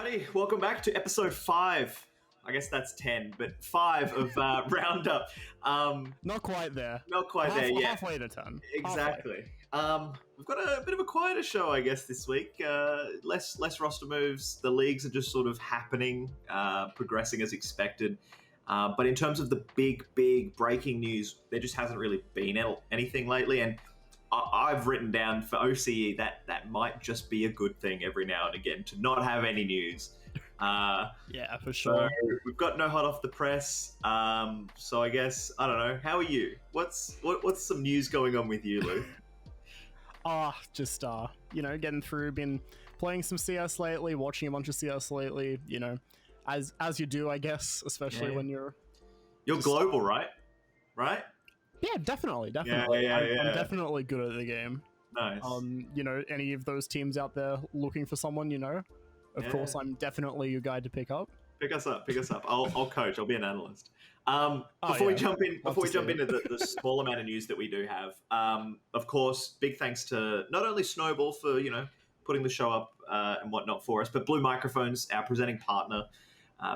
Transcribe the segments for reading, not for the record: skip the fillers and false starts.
everybody. Welcome back to episode 5. I guess that's 10, but 5 of Roundup. Not quite there. Not quite there yet. Halfway to 10. Exactly. We've got a bit of a quieter show, I guess, this week. Less roster moves. The leagues are just sort of happening, progressing as expected. But in terms of the big breaking news, there just hasn't really been anything lately. And I've written down for OCE that might just be a good thing every now and again to not have any news. Yeah, for sure. So we've got no hot off the press. So I guess, I don't know. How are you? What's some news going on with you, Lou? Just getting through. Been playing some CS lately, watching a bunch of CS lately. As you do, I guess, especially when you're global, right? Right? Yeah, definitely. Yeah. I'm definitely good at the game. Nice. Any of those teams out there looking for someone, of course, I'm definitely your guy to pick up. Pick us up. I'll coach. I'll be an analyst. Before we jump into the small amount of news that we do have, of course, big thanks to not only Snowball for putting the show up and whatnot for us, but Blue Microphones, our presenting partner,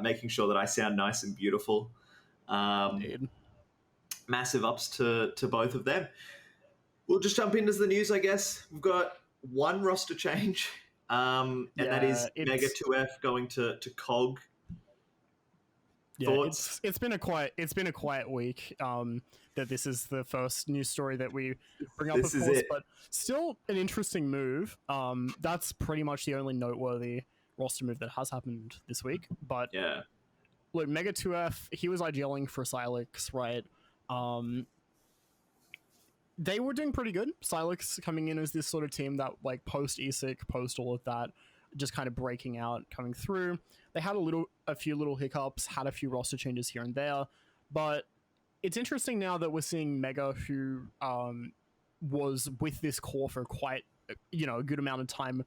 making sure that I sound nice and beautiful. Indeed. Massive ups to both of them. We'll just jump into the news, I guess. We've got one roster change, and that is Mega 2F going to COG. Yeah, it's been a quiet week. That this is the first news story that we bring up, of course, but still an interesting move. That's pretty much the only noteworthy roster move that has happened this week. But yeah, look, Mega 2F, he was IGLing for Silex, right? They were doing pretty good. Silex coming in as this sort of team that, like, post ESEA, post all of that, just kind of breaking out, coming through. They had a few little hiccups, had a few roster changes here and there, but it's interesting now that we're seeing Mega, who was with this core for quite a good amount of time,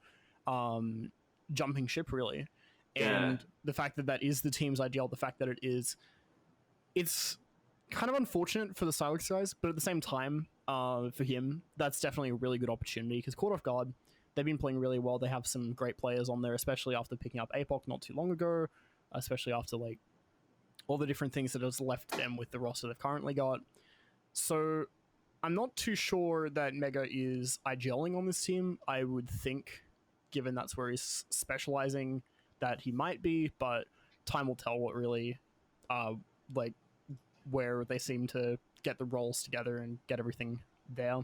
jumping ship, really. And the fact that is the team's ideal, the fact that it's kind of unfortunate for the Silex guys, but at the same time, for him, that's definitely a really good opportunity, because caught off guard, they've been playing really well. They have some great players on there, especially after picking up APOC not too long ago, especially after all the different things that has left them with the roster they've currently got. So I'm not too sure that Mega is IGLing on this team. I would think, given that's where he's specializing, that he might be, but time will tell what really where they seem to get the roles together and get everything there.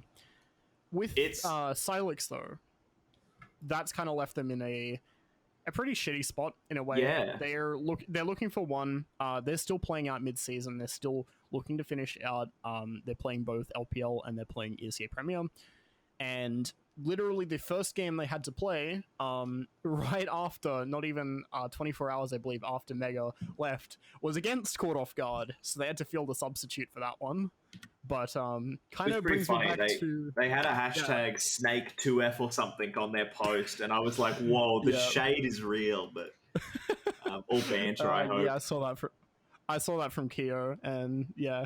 With Silex, though, that's kind of left them in a pretty shitty spot in a way. Yeah. They're looking for one. They're still playing out mid-season. They're still looking to finish out. They're playing both LPL and they're playing ESEA Premier. And literally the first game they had to play, right after, not even 24 hours, I believe, after Mega left, was against Caught Off Guard. So they had to field a substitute for that one. But kind of brings me back to... They had a hashtag Snake2F or something on their post, and I was like, whoa, the shade is real, but all banter, I hope. Yeah, I saw that from Keo, and yeah,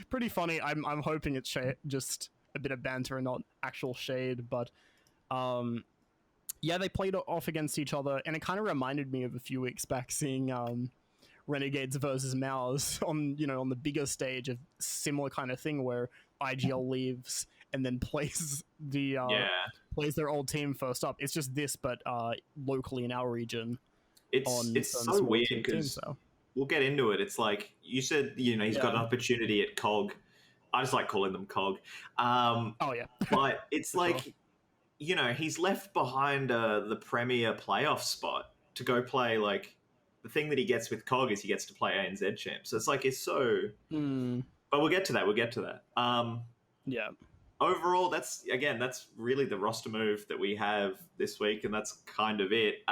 pretty funny. I'm hoping it's just a bit of banter and not actual shade, but they played off against each other, and it kind of reminded me of a few weeks back seeing Renegades versus Mouz on the bigger stage, of similar kind of thing where IGL leaves and then plays their old team first up. It's just this, but locally in our region. It's so weird because we'll get into it. It's like you said, he's got an opportunity at COG. I just like calling them COG. But it's like, he's left behind the Premier playoff spot to go play, the thing that he gets with COG is he gets to play ANZ Champs. So it's so... But we'll get to that. Overall, that's really the roster move that we have this week, and that's kind of it.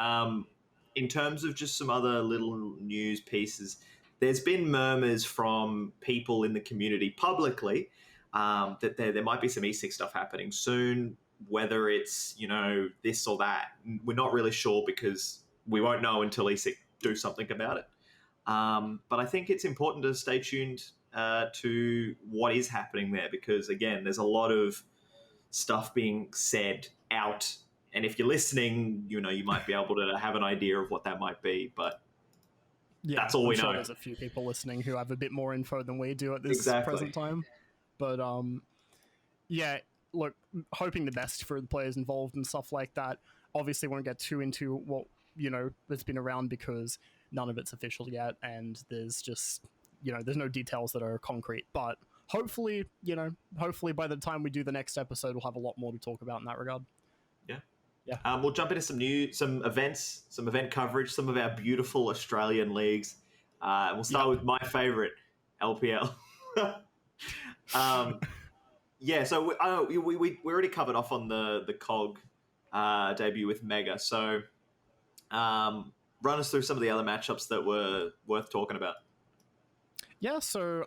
In terms of just some other little news pieces, there's been murmurs from people in the community publicly that there might be some ESEA stuff happening soon, whether it's, this or that. We're not really sure because we won't know until ESEA do something about it. But I think it's important to stay tuned to what is happening there, because, again, there's a lot of stuff being said out And if you're listening, you might be able to have an idea of what that might be. But that's all we know. There's a few people listening who have a bit more info than we do at this Exactly. present time. But look, hoping the best for the players involved and stuff like that. Obviously, won't get too into what that's been around because none of it's official yet, and there's just there's no details that are concrete. But hopefully by the time we do the next episode, we'll have a lot more to talk about in that regard. Yeah. We'll jump into some events, some event coverage, some of our beautiful Australian leagues. And we'll start with my favorite, LPL. So we already covered off on the COG debut with Mega. So run us through some of the other matchups that were worth talking about. Yeah, so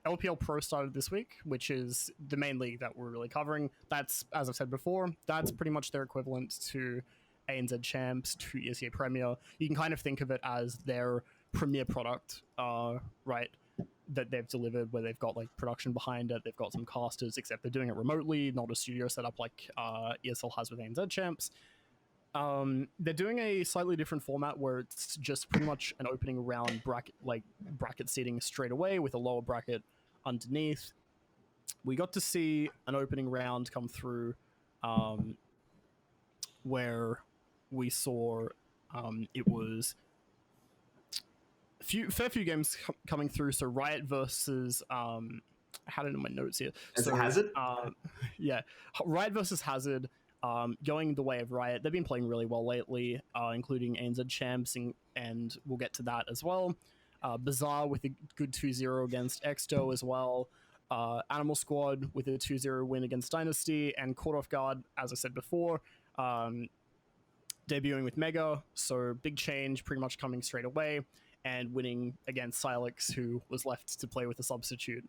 LPL Pro started this week, which is the main league that we're really covering. That's, as I've said before, that's pretty much their equivalent to ANZ Champs, to ESEA Premier. You can kind of think of it as their premier product, right, that they've delivered, where they've got like production behind it, they've got some casters, except they're doing it remotely, not a studio setup like ESL has with ANZ Champs. They're doing a slightly different format where it's just pretty much an opening round bracket seating straight away with a lower bracket underneath. We got to see an opening round come through where we saw it was fair few games coming through. So Riot versus I had it in my notes here. Hazard? Riot versus Hazard. Going the way of Riot. They've been playing really well lately, including ANZ Champs, and we'll get to that as well. Bazaar with a good 2-0 against Exto as well. Animal Squad with a 2-0 win against Dynasty, and Caught Off Guard, as I said before, debuting with Mega, so big change pretty much coming straight away, and winning against Silex, who was left to play with a substitute,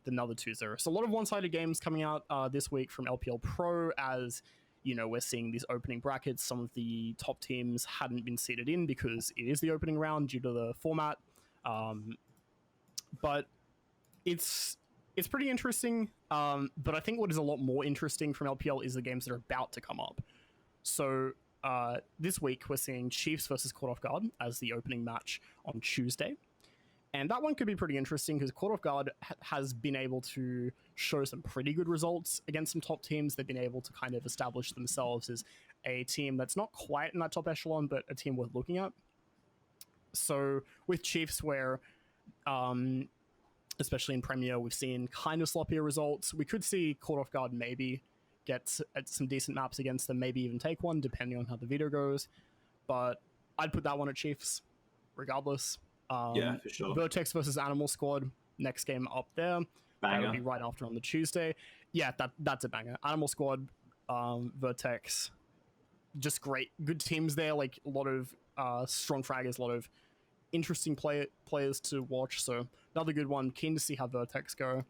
another 2-0. So a lot of one-sided games coming out this week from LPL Pro, as we're seeing these opening brackets. Some of the top teams hadn't been seeded in because it is the opening round due to the format. But it's pretty interesting. But I think what is a lot more interesting from LPL is the games that are about to come up. So this week we're seeing Chiefs versus Caught Off Guard as the opening match on Tuesday. And that one could be pretty interesting because Caught Off Guard has been able to show some pretty good results against some top teams. They've been able to kind of establish themselves as a team that's not quite in that top echelon, but a team worth looking at. So with Chiefs, where especially in Premier, we've seen kind of sloppier results. We could see Caught Off Guard maybe get some decent maps against them, maybe even take one, depending on how the video goes. But I'd put that one at Chiefs, regardless. For sure. VERTEX versus Animal Squad, next game up there. Banger. That'll be right after on the Tuesday. Yeah, that's a banger. Animal Squad, VERTEX, just great. Good teams there, like a lot of strong fraggers, a lot of interesting players to watch. So another good one. Keen to see how VERTEX go,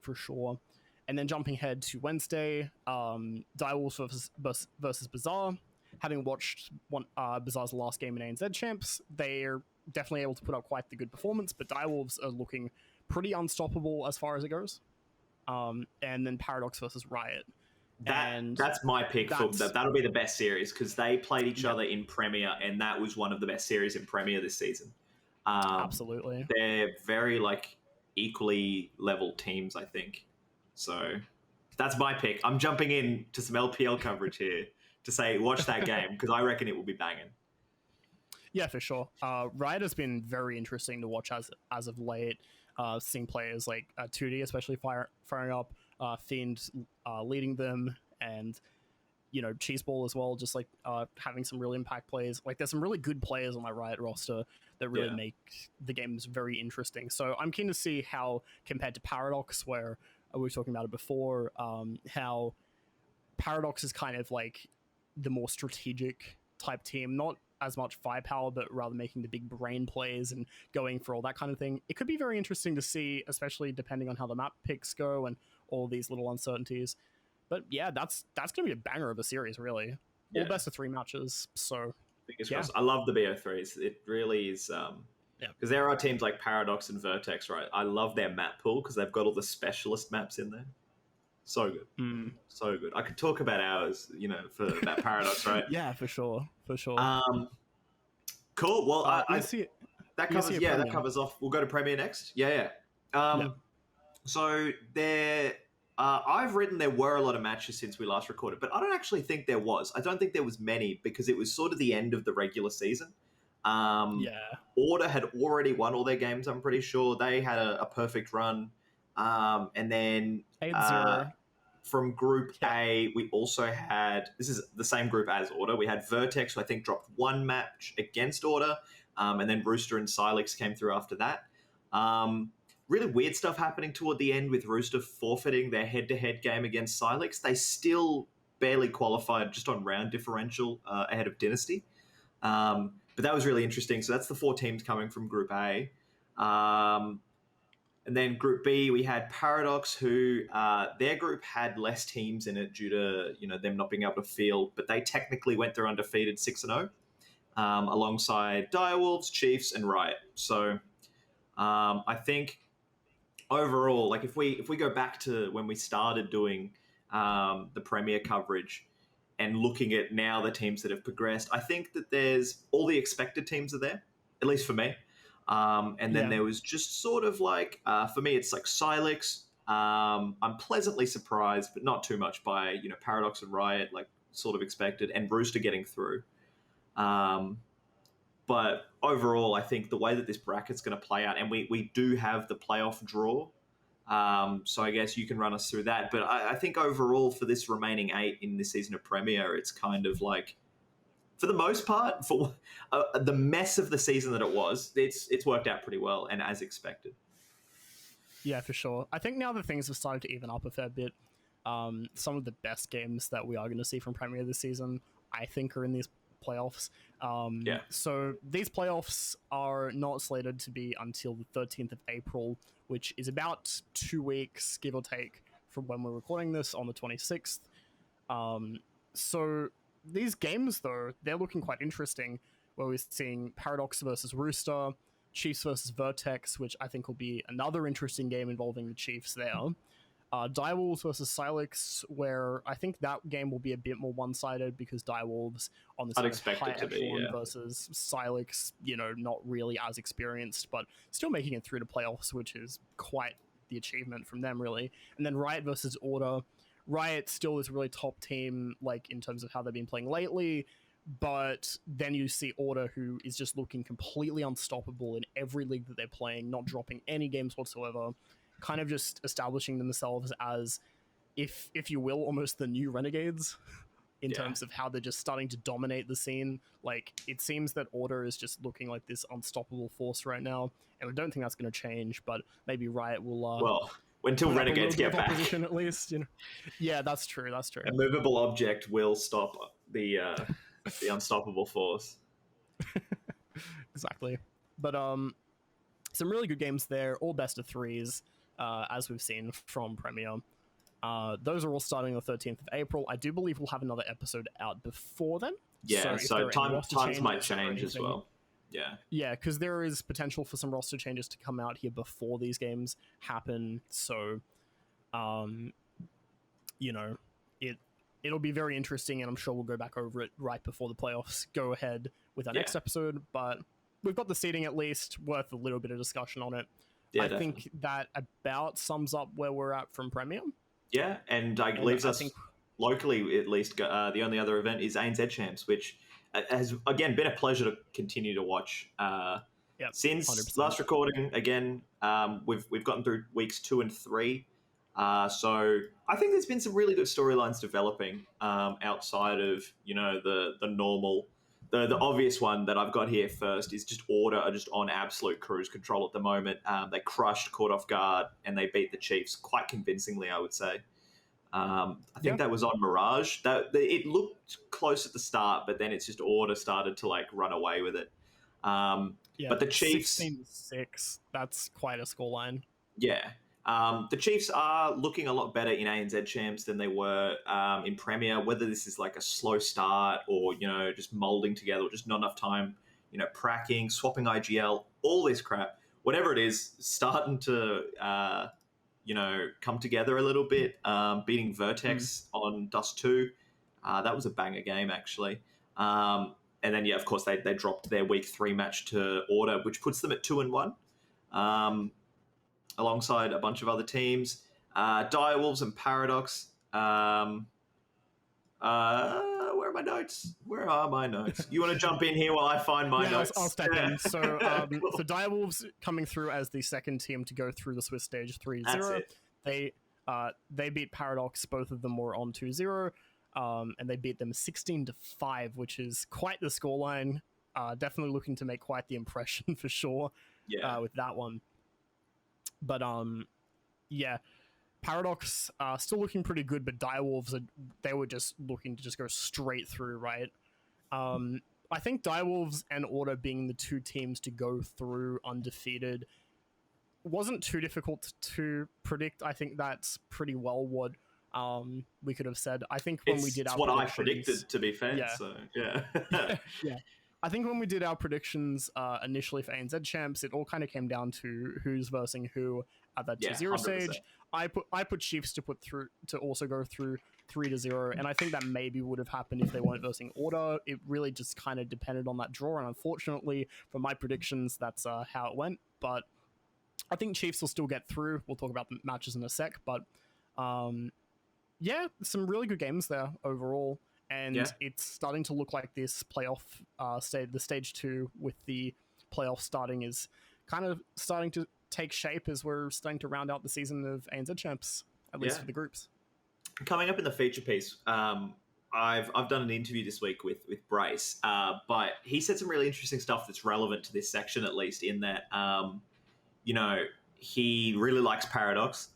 for sure. And then jumping ahead to Wednesday, Direwolves versus Bazaar. Having watched Bazaar's last game in ANZ Champs, they're definitely able to put up quite the good performance, but Direwolves are looking pretty unstoppable as far as it goes. And then Paradox versus Riot. That's my pick for that. That'll be the best series because they played each other in Premier, and that was one of the best series in Premier this season. Absolutely. They're very equally leveled teams, I think. So that's my pick. I'm jumping in to some LPL coverage here to say watch that game because I reckon it will be banging. Yeah, for sure. Riot has been very interesting to watch as of late. Seeing players like 2D especially firing up, Fiend leading them, and Cheeseball as well, just having some real impact plays. There's some really good players on that Riot roster that really make the games very interesting. So I'm keen to see how, compared to Paradox, where we were talking about it before, how Paradox is kind of the more strategic type team, not as much firepower, but rather making the big brain plays and going for all that kind of thing. It could be very interesting to see, especially depending on how the map picks go and all these little uncertainties. But yeah, that's going to be a banger of a series, really. All best of 3 matches. So fingers crossed. I love the BO3s. It really is. Because there are teams like Paradox and VERTEX, right? I love their map pool because they've got all the specialist maps in there. So good. So good. I could talk about hours, for that Paradox, right? Yeah, for sure. Cool. Well, that covers ESEA that Premier. covers off. We'll go to Premier next. Yeah. Yeah. So there, I've written there were a lot of matches since we last recorded, but I don't actually think there was. I don't think there was many because it was sort of the end of the regular season. Order had already won all their games. I'm pretty sure they had a perfect run, and then 8-0. From Group A, we also had, this is the same group as Order. We had VERTEX, who I think dropped one match against Order, and then Rooster and Silex came through after that. Really weird stuff happening toward the end with Rooster forfeiting their head-to-head game against Silex. They still barely qualified just on round differential ahead of Dynasty. But that was really interesting. So that's the 4 teams coming from Group A. And then Group B, we had Paradox, who their group had less teams in it due to them not being able to field, but they technically went through undefeated 6-0, alongside Direwolves, Chiefs, and Riot. So I think overall, like if we go back to when we started doing the Premier coverage and looking at now the teams that have progressed, I think that there's all the expected teams are there, at least for me. And then there was just sort of like, for me, it's like Silex. I'm pleasantly surprised, but not too much by, Paradox and Riot, like sort of expected, and Rooster getting through. But overall, I think the way that this bracket's going to play out, and we do have the playoff draw, so I guess you can run us through that. But I think overall for this remaining 8 in this season of Premier, it's kind of like, for the most part, for the mess of the season that it was, it's worked out pretty well and as expected. Yeah, for sure. I think now that things have started to even up a fair bit, some of the best games that we are going to see from Premier this season, I think, are in these playoffs. So these playoffs are not slated to be until the 13th of April, which is about 2 weeks, give or take, from when we're recording this on the 26th. So these games, though, they're looking quite interesting, where we're seeing Paradox versus Rooster, Chiefs versus VERTEX, which I think will be another interesting game involving the Chiefs there. Direwolves versus Silex, where I think that game will be a bit more one-sided because Direwolves on the high echelon versus Silex, not really as experienced, but still making it through to playoffs, which is quite the achievement from them, really. And then Riot versus Order. Riot still is a really top team, like in terms of how they've been playing lately, but then you see Order, who is just looking completely unstoppable in every league that they're playing, not dropping any games whatsoever, kind of just establishing themselves as, if you will, almost the new Renegades in terms of how they're just starting to dominate the scene. Like, it seems that Order is just looking like this unstoppable force right now, and I don't think that's going to change, but maybe Riot will... until Renegades get back. Opposition, at least, Yeah, that's true. A movable object will stop the unstoppable force. Exactly. But some really good games there, all best of 3s, as we've seen from Premier. Those are all starting the 13th of April. I do believe we'll have another episode out before then. Yeah, so times might change as well. Yeah, because there is potential for some roster changes to come out here before these games happen. So, it'll be very interesting, and I'm sure we'll go back over it right before the playoffs go ahead with our next episode. But we've got the seeding at least, worth a little bit of discussion on it. I think that about sums up where we're at from Premier. Yeah, and leaves us locally, at least. The only other event is ANZ Champs, which has, again, been a pleasure to continue to watch. Since 100%. Last recording, again, we've gotten through weeks 2 and 3. So I think there's been some really good storylines developing outside of, the normal. The obvious one that I've got here first is just Order are just on absolute cruise control at the moment. They crushed Caught Off Guard, and they beat the Chiefs quite convincingly, I would say. I think that was on Mirage. It looked close at the start, but then it's just Order started to run away with it. But the Chiefs, 16-6, that's quite a scoreline. Yeah. The Chiefs are looking a lot better in ANZ Champs than they were in Premier. Whether this is like a slow start or, just molding together or just not enough time, pracking, swapping IGL, all this crap, whatever it is, starting to, come together a little bit, beating VERTEX on Dust 2. That was a banger game, actually. And then, of course, they dropped their Week 3 match to Order, which puts them at 2-1, alongside a bunch of other teams. Direwolves and Paradox. Where are my notes? Where are my notes? You want to jump in here while I find my notes? I'll step in. So, cool. So Direwolves coming through as the second team to go through the Swiss stage 3-0. They beat Paradox. Both of them were on 2-0. And they beat them 16-5, which is quite the scoreline. Definitely looking to make quite the impression for sure. With that one. But Paradox still looking pretty good, but Direwolves they were just looking to just go straight through, right? I think Direwolves and Order being the two teams to go through undefeated wasn't too difficult to predict. I think that's pretty well what we could have said. I think when we did our what I predicted, to be fair. So yeah. I think when we did our predictions initially for ANZ Champs, it all kind of came down to who's versing who at that 2-0 stage. I put Chiefs to also go through 3-0, and I think that maybe would have happened if they weren't versing Order. It really just kind of depended on that draw, and unfortunately for my predictions, that's how it went. But I think Chiefs will still get through. We'll talk about the matches in a sec, but some really good games there overall. And it's starting to look like this playoff the stage 2 with the playoff starting is kind of starting to take shape as we're starting to round out the season of ANZ Champs, at least for the groups. Coming up in the feature piece, I've done an interview this week with Brace, but he said some really interesting stuff that's relevant to this section, at least in that, he really likes Paradox,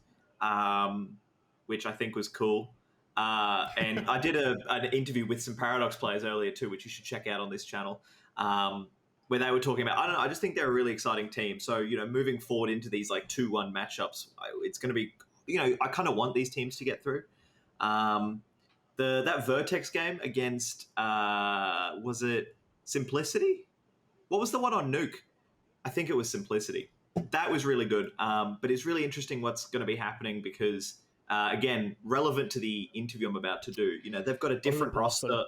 which I think was cool. And I did an interview with some Paradox players earlier too, which you should check out on this channel, where they were talking about, I just think they're a really exciting team. So, moving forward into these like 2-1 matchups, it's going to be, I kind of want these teams to get through. That VERTEX game against, was it Simplicity? What was the one on Nuke? I think it was Simplicity. That was really good. But it's really interesting what's going to be happening because, again, relevant to the interview I'm about to do. They've got a different roster.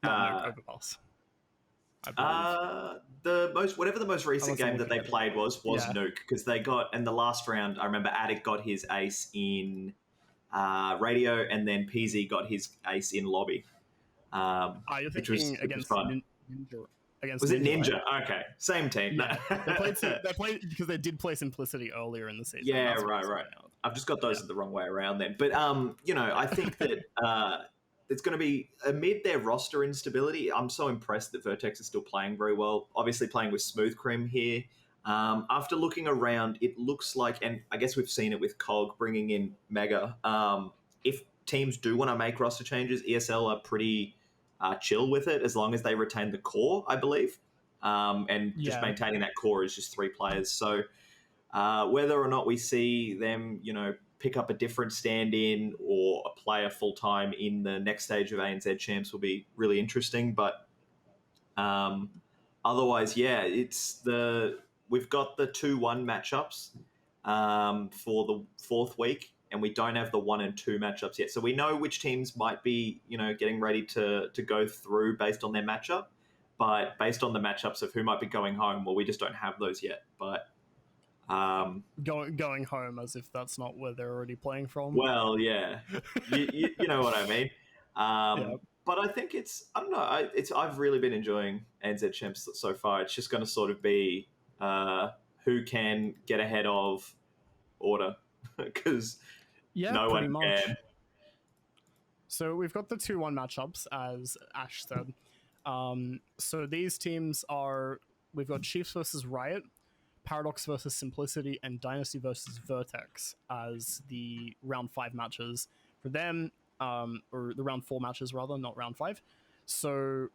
Overpass. Whatever the most recent game that they played was Nuke, because they got in the last round. I remember Attic got his ace in radio, and then PZ got his ace in lobby. You're thinking against Ninja. Was it Ninja? Right? Okay, same team. Yeah. they played because they did play Simplicity earlier in the season. Yeah, right. I've just got those the wrong way around then. But I think that it's going to be amid their roster instability. I'm so impressed that VERTEX is still playing very well. Obviously, playing with Smooth Cream here. After looking around, it looks like, and I guess we've seen it with COG bringing in Mega. If teams do want to make roster changes, ESL are pretty chill with it as long as they retain the core, I believe. And just maintaining that core is just 3 players. So whether or not we see them, pick up a different stand-in or a player full-time in the next stage of ANZ Champs will be really interesting. But otherwise, we've got the 2-1 matchups for the 4th week, and we don't have the 1 and 2 matchups yet. So we know which teams might be, getting ready to go through based on their matchup. But based on the matchups of who might be going home, well, we just don't have those yet. But going home as if that's not where they're already playing from. Well, yeah, you know what I mean. But I think I don't know. I've really been enjoying ANZ Champs so far. It's just going to sort of be who can get ahead of Order because no one can. So we've got the 2-1 matchups, as Ash said. So these teams we've got Chiefs versus Riot, Paradox versus Simplicity, and Dynasty versus VERTEX as the round 5 matches for them, or the round 4 matches rather, not round 5. So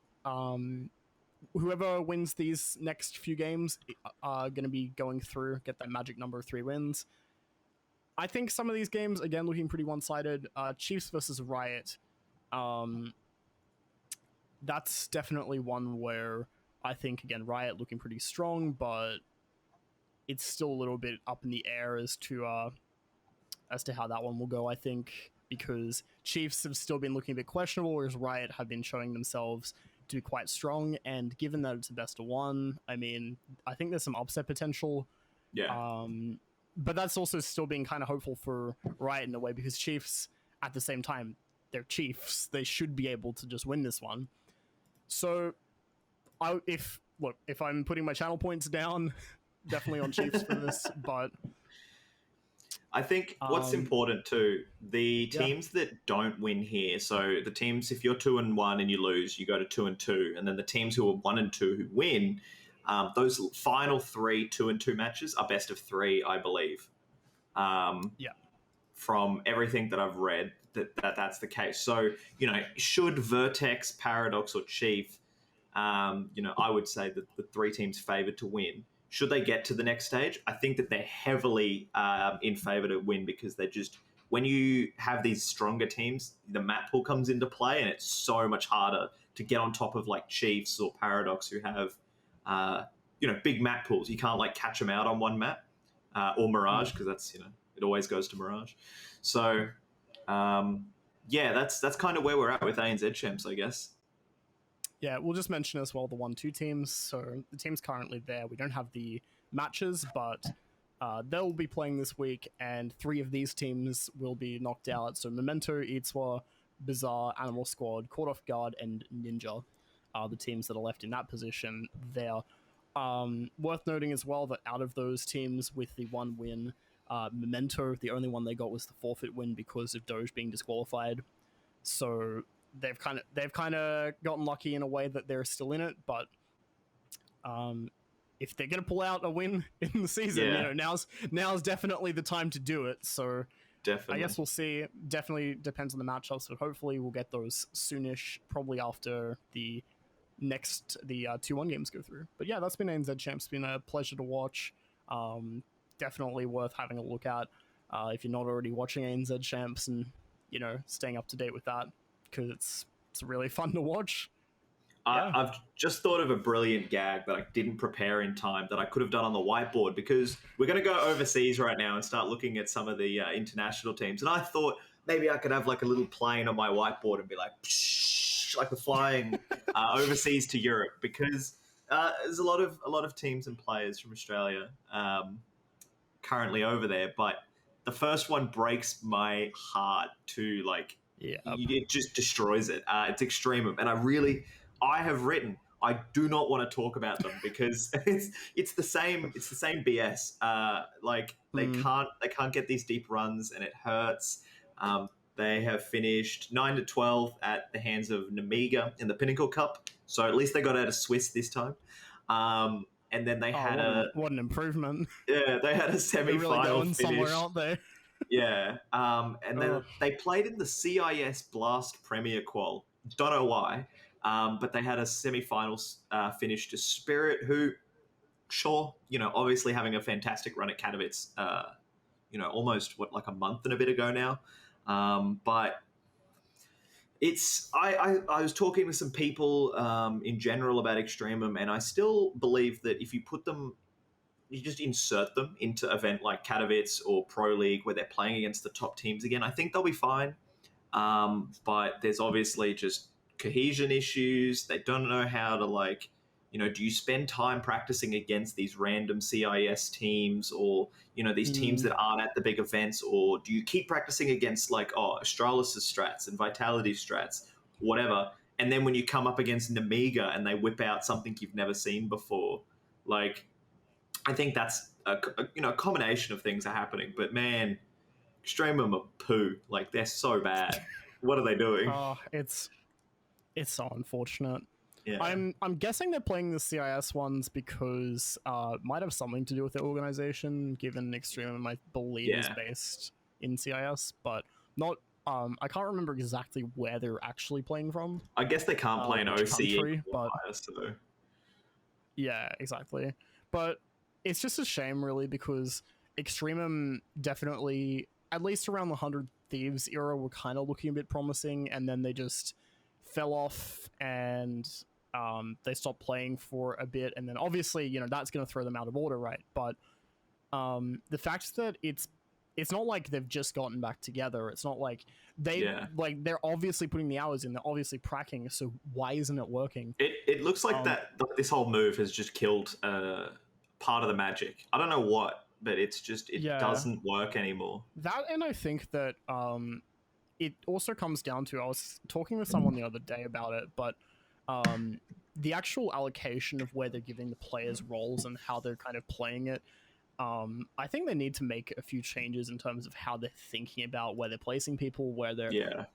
whoever wins these next few games are going to be going through, get that magic number of 3 wins. I think some of these games, again, looking pretty one-sided. Chiefs versus Riot, that's definitely one where I think, again, Riot looking pretty strong, but it's still a little bit up in the air as to as to how that one will go, I think, because Chiefs have still been looking a bit questionable, whereas Riot have been showing themselves to be quite strong. And given that it's a best of one, I mean, I think there's some upset potential. Yeah. But that's also still being kind of hopeful for Riot in a way, because Chiefs, at the same time, they're Chiefs. They should be able to just win this one. So, if I'm putting my channel points down, definitely on Chiefs for this. But I think what's important too, the Yeah. teams that don't win here. So the teams, if you're 2-1 and you lose, you go to 2-2, and then the teams who are 1-2 who win, those final 3 2-2 matches are best of 3, I believe. Yeah. From everything that I've read, that's the case. So should VERTEX, Paradox, or Chief, I would say that the 3 teams favored to win. Should they get to the next stage, I think that they're heavily in favour to win, because they're just, when you have these stronger teams, the map pool comes into play, and it's so much harder to get on top of like Chiefs or Paradox, who have big map pools. You can't like catch them out on one map, or Mirage, because that's it always goes to Mirage. So that's kind of where we're at with ANZ Champs, I guess. Yeah, we'll just mention as well the 1-2 teams. So the teams currently there, we don't have the matches, but they'll be playing this week, and 3 of these teams will be knocked out. So Memento, EXTREMUM, Bizarre, Animal Squad, Caught Off Guard, and Ninja are the teams that are left in that position there. Worth noting as well that out of those teams with the 1 win, Memento, the only one they got was the forfeit win because of Doge being disqualified. So they've kind of gotten lucky in a way that they're still in it, but if they're gonna pull out a win in the season, now's definitely the time to do it. So definitely, I guess we'll see. Definitely depends on the matchups, but hopefully we'll get those soonish, probably after the 2-1 games go through. But yeah, that's been ANZ Champs. It's been a pleasure to watch. Definitely worth having a look at if you're not already watching ANZ Champs, and staying up to date with that, because it's really fun to watch. I've just thought of a brilliant gag that I didn't prepare in time that I could have done on the whiteboard, because we're going to go overseas right now and start looking at some of the international teams. And I thought maybe I could have like a little plane on my whiteboard and be like, psh, like the flying overseas to Europe, because there's a lot of teams and players from Australia currently over there. But the first one breaks my heart to like, it just destroys it. It's EXTREMUM, and I have written, I do not want to talk about them, because it's the same BS. They can't get these deep runs, and it hurts. They have finished 9-12 at the hands of Namiga in the Pinnacle Cup, so at least they got out of Swiss this time. And then they had what an improvement. Yeah, they had a semi-final really going finish. somewhere, aren't they? Yeah, and then they played in the CIS Blast Premier Qual. Don't know why, but they had a semi-final finish to Spirit, who, sure, obviously having a fantastic run at Katowice, almost like a month and a bit ago now. But it's I was talking with some people in general about EXTREMUM, and I still believe that if you put them, you just insert them into an event like Katowice or Pro League where they're playing against the top teams again, I think they'll be fine. But there's obviously just cohesion issues. They don't know how to do you spend time practicing against these random CIS teams, or, these teams that aren't at the big events, or do you keep practicing against Astralis' strats and Vitality strats, whatever. And then when you come up against Namiga and they whip out something you've never seen before, I think that's a combination of things are happening. But man, EXTREMUM are poo. They're so bad. What are they doing? Oh, it's so unfortunate. Yeah. I'm guessing they're playing the CIS ones because might have something to do with their organization, given EXTREMUM, I believe, is based in CIS, but not. I can't remember exactly where they're actually playing from. I guess they can't play an OCE, country, but yeah, exactly. But it's just a shame, really, because EXTREMUM definitely, at least around the 100 Thieves era, were kind of looking a bit promising, and then they just fell off, and they stopped playing for a bit, and then obviously, that's going to throw them out of order, right? But the fact that it's it's not like they've just gotten back together. It's not like they're obviously putting the hours in. They're obviously pracking. So why isn't it working? It looks like this whole move has just killed part of the magic. I don't know what, but it doesn't work anymore. That, and I think that it also comes down to, I was talking with someone the other day about it, but the actual allocation of where they're giving the players roles and how they're kind of playing it. I think they need to make a few changes in terms of how they're thinking about where they're placing people, where they're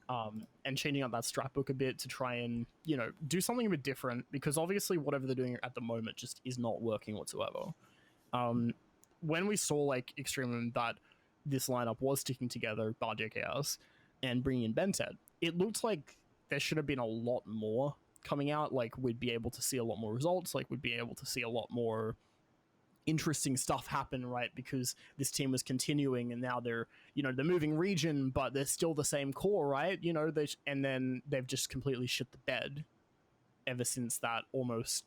and changing up that strat book a bit to try and, you know, do something a bit different, because obviously whatever they're doing at the moment just is not working whatsoever. When we saw like EXTREMUM that this lineup was sticking together, bar JKS, and bringing in Bented, it looked like there should have been a lot more coming out. Like, we'd be able to see a lot more results, like we'd be able to see a lot more interesting stuff happen, right? Because this team was continuing, and now they're, you know, they're moving region, but they're still the same core, right? You know, and then they've just completely shit the bed ever since that, almost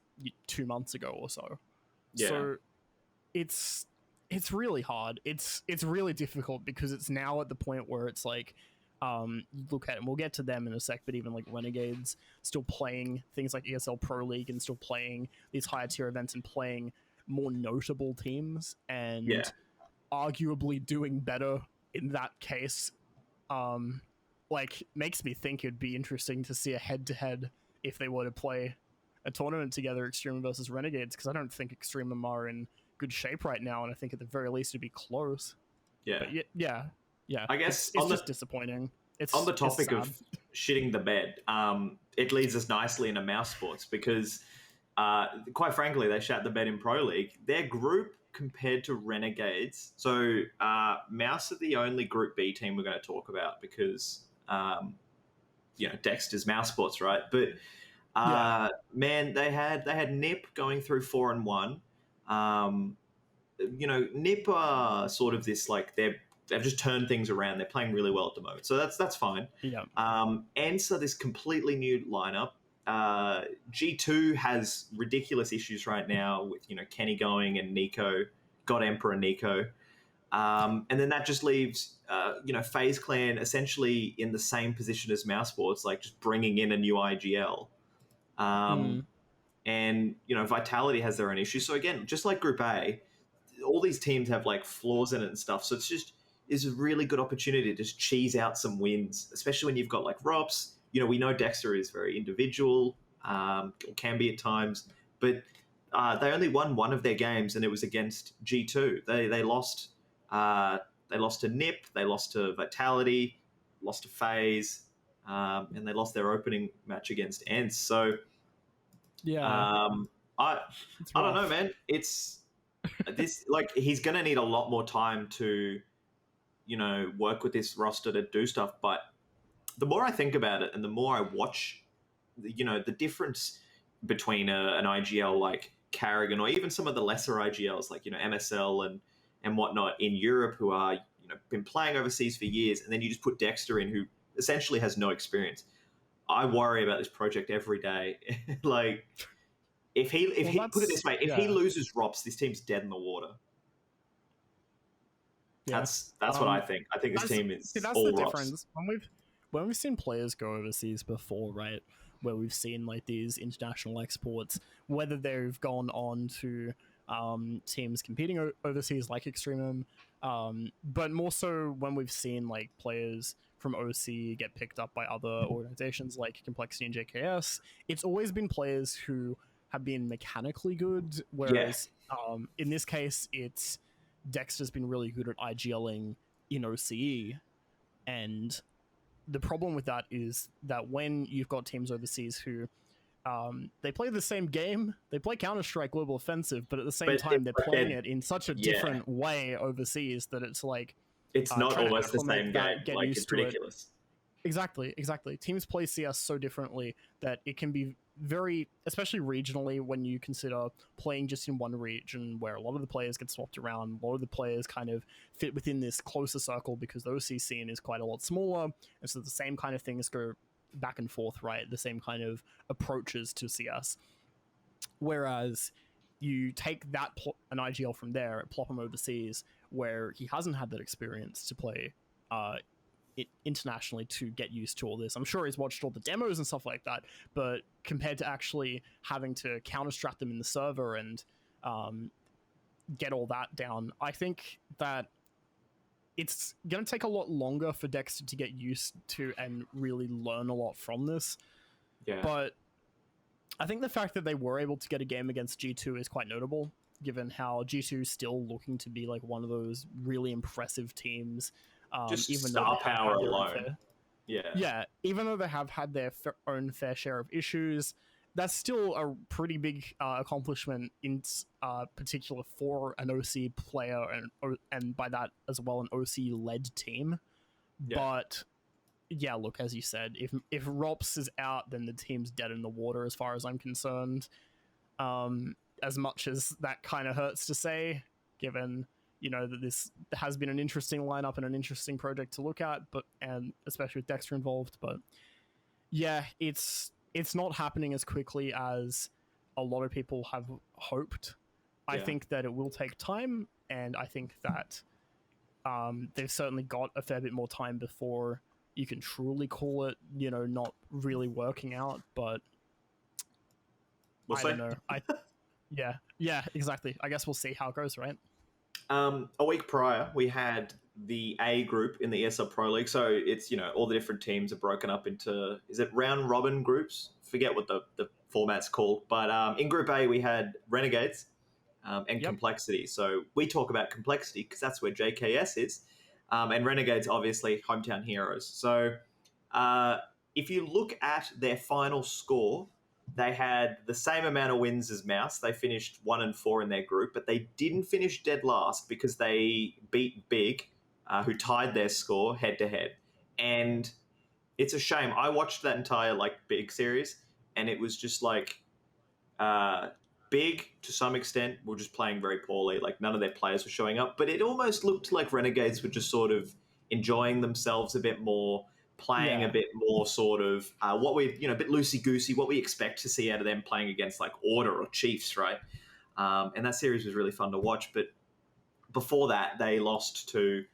2 months ago or so. So it's really hard. It's really difficult, because it's now at the point where it's like, look at it, and we'll get to them in a sec, but even like Renegades still playing things like ESL Pro League and still playing these higher tier events and playing more notable teams and arguably doing better in that case, like, makes me think it'd be interesting to see a head-to-head if they were to play a tournament together, EXTREMUM versus Renegades, because I don't think EXTREMUM are in good shape right now, and I think at the very least it'd be close. But I guess it's just disappointing. It's on the topic of shitting the bed, it leads us nicely into Mouse Sports, because quite frankly, they shat the bed in Pro League. Their group compared to Renegades, so Mouse are the only Group B team we're going to talk about, because you know, Dexter's Mouse Sports, right? But man, they had Nip going through 4-1. You know, Nip are sort of this, like, they've just turned things around. They're playing really well at the moment, so that's fine. ANZ, this completely new lineup. G2 has ridiculous issues right now with, you know, Kenny going and Nico, God Emperor Nico. And then that just leaves, you know, FaZe Clan essentially in the same position as Mouse Sports, like just bringing in a new IGL. And, you know, Vitality has their own issues. So again, just like Group A, all these teams have like flaws in it and stuff. So it's a really good opportunity to just cheese out some wins, especially when you've got like Rops. You know, we know Dexter is very individual, or can be at times, but they only won one of their games, and it was against G2. They lost. They lost to Nip. They lost to Vitality. Lost to FaZe, and they lost their opening match against ANZ. So, I don't know, man. It's this, like, he's going to need a lot more time to, you know, work with this roster to do stuff. But the more I think about it and the more I watch, you know, the difference between an IGL like Carrigan, or even some of the lesser IGLs like, you know, MSL and whatnot in Europe, who are, you know, been playing overseas for years, and then you just put Dexter in, who essentially has no experience. I worry about this project every day. Like, if he put it this way, if he loses Rops, this team's dead in the water. That's what I think. I think this team is all the Rops. difference. When we've seen players go overseas before, right, where we've seen like these international exports, whether they've gone on to teams competing overseas like EXTREMUM, but more so when we've seen like players from OC get picked up by other organizations like Complexity and JKS, it's always been players who have been mechanically good, whereas in this case, it's Dexter's been really good at IGLing in OCE, and the problem with that is that when you've got teams overseas who they play the same game, they play Counter-Strike Global Offensive, but at the same time they're playing it in such a different way overseas that it's like it's not almost the same game. Like, it's ridiculous. Exactly. Teams play CS so differently that it can be very, especially regionally, when you consider playing just in one region where a lot of the players get swapped around, a lot of the players kind of fit within this closer circle because the OC scene is quite a lot smaller, and so the same kind of things go back and forth, right? The same kind of approaches to CS. Whereas you take that an IGL from there, plop them overseas, where he hasn't had that experience to play internationally to get used to all this. I'm sure he's watched all the demos and stuff like that, but compared to actually having to counter-strat them in the server and get all that down, I think that it's going to take a lot longer for Dexter to get used to and really learn a lot from this. Yeah. But I think the fact that they were able to get a game against G2 is quite notable, given how G2 is still looking to be like one of those really impressive teams. Just even star power alone. Yeah, even though they have had their own fair share of issues, that's still a pretty big accomplishment in particular for an OC player, and by that as well, an OC-led team. Yeah. But yeah, look, as you said, if Rops is out, then the team's dead in the water as far as I'm concerned. As much as that kind of hurts to say, given that this has been an interesting lineup and an interesting project to look at, and especially with Dexter involved. But yeah, it's not happening as quickly as a lot of people have hoped. Yeah. I think that it will take time, and I think that they've certainly got a fair bit more time before you can truly call it, not really working out. But I don't know. Yeah, exactly. I guess we'll see how it goes, right? A week prior, we had the A group in the ESEA Pro League. So it's, all the different teams are broken up into, is it round robin groups? Forget what the format's called. But in Group A, we had Renegades and Complexity. So we talk about Complexity because that's where JKS is. And Renegades, obviously, hometown heroes. So if you look at their final score, they had the same amount of wins as Mouse. They finished 1-4 in their group, but they didn't finish dead last because they beat Big, who tied their score head-to-head. And it's a shame. I watched that entire Big series, and it was just Big, to some extent, were just playing very poorly. None of their players were showing up, but it almost looked like Renegades were just sort of enjoying themselves a bit more, playing a bit more sort of what we, a bit loosey-goosey, what we expect to see out of them playing against Order or Chiefs, right? And that series was really fun to watch. But before that, they lost to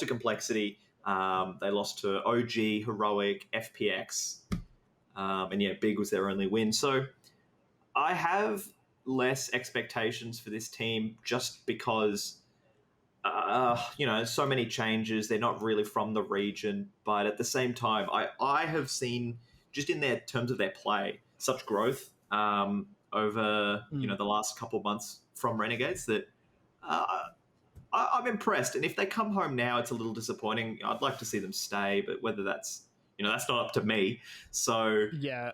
Complexity, they lost to OG, Heroic, FPX, and Big was their only win. So I have less expectations for this team just because so many changes. They're not really from the region, but at the same time, I have seen just in their terms of their play such growth over the last couple of months from Renegades that I'm impressed. And if they come home now, it's a little disappointing. I'd like to see them stay, but whether that's that's not up to me. So yeah,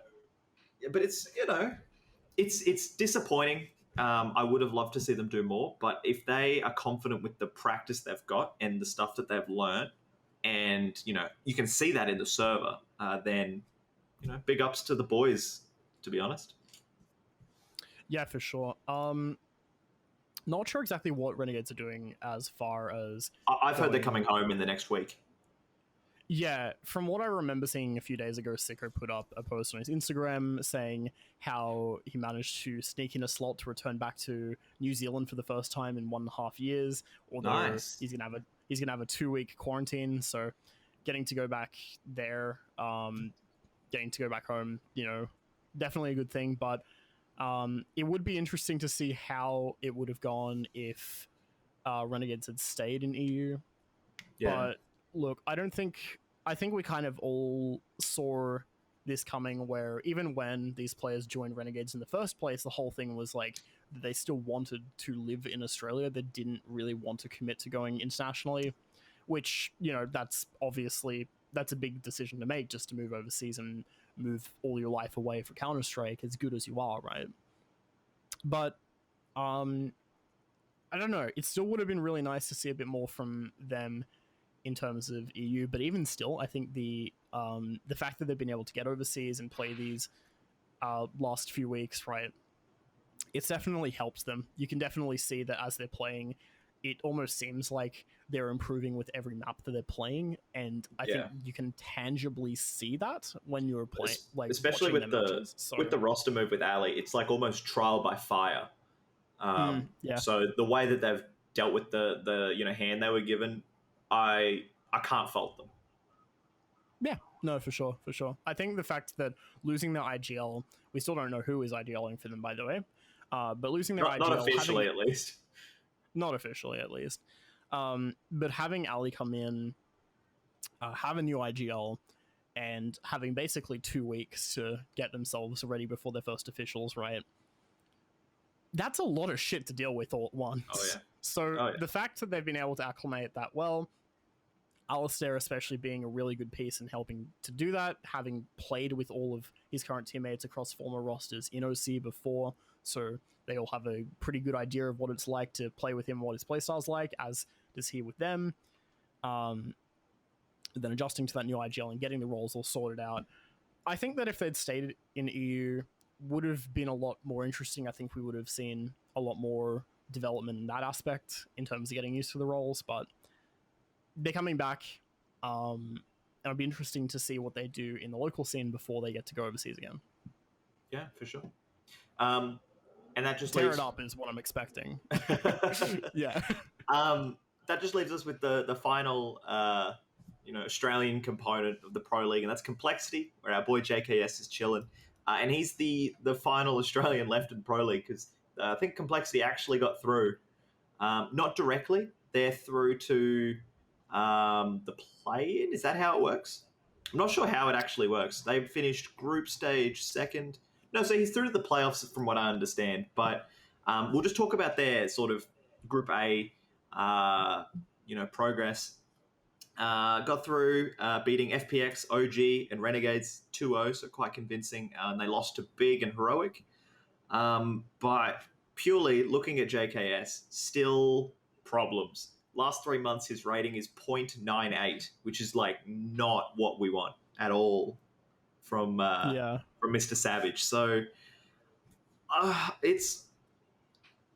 but it's disappointing. I would have loved to see them do more, but if they are confident with the practice they've got and the stuff that they've learned, and you can see that in the server, then big ups to the boys, to be honest. Yeah, for sure. Not sure exactly what Renegades are doing as far as I've heard they're coming home in the next week. Yeah, from what I remember seeing a few days ago, Sicko put up a post on his Instagram saying how he managed to sneak in a slot to return back to New Zealand for the first time in 1.5 years. Although nice. he's gonna have a 2-week quarantine, so getting to go back there, getting to go back home, definitely a good thing. But it would be interesting to see how it would have gone if Renegades had stayed in EU. Yeah. But look, I think we kind of all saw this coming, where even when these players joined Renegades in the first place, the whole thing was they still wanted to live in Australia. They didn't really want to commit to going internationally, which, that's a big decision to make, just to move overseas and move all your life away for Counter-Strike, as good as you are, right? But I don't know. It still would have been really nice to see a bit more from them in terms of EU, but even still, I think the fact that they've been able to get overseas and play these last few weeks, right, it's definitely helped them. You can definitely see that as they're playing, it almost seems like they're improving with every map that they're playing, and I think you can tangibly see that when you're playing, especially with the roster move with Ali. It's almost trial by fire. So the way that they've dealt with the hand they were given, I can't fault them. Yeah, no, for sure, for sure. I think the fact that losing their IGL, we still don't know who is IGLing for them, by the way, but losing their IGL... Not officially, at least. Not officially, at least. But having Ali come in, have a new IGL, and having basically 2 weeks to get themselves ready before their first officials, right? That's a lot of shit to deal with all at once. Oh, yeah. So the fact that they've been able to acclimate that well, Alistair especially being a really good piece in helping to do that, having played with all of his current teammates across former rosters in OC before, so they all have a pretty good idea of what it's like to play with him, what his playstyle's like, as does he with them. Then adjusting to that new IGL and getting the roles all sorted out. I think that if they'd stayed in EU, would have been a lot more interesting. I think we would have seen a lot more development in that aspect in terms of getting used to the roles, but they're coming back, and it'll be interesting to see what they do in the local scene before they get to go overseas again. Yeah, for sure. And that just tear it up is what I'm expecting. Yeah. That just leaves us with the final, Australian component of the Pro League, and that's complexity, where our boy JKS is chilling, and he's the final Australian left in Pro League because I think complexity actually got through, not directly. They're through to the play-in. Is that how it works? I'm not sure how it actually works. They finished group stage second. No, so he's through to the playoffs from what I understand. But we'll just talk about their sort of Group A, progress. Got through beating FPX, OG, and Renegades 2-0, so quite convincing. And they lost to Big and Heroic. But purely looking at JKS, still problems. Last 3 months, his rating is 0.98, which is like not what we want at all from Mr. Savage. So I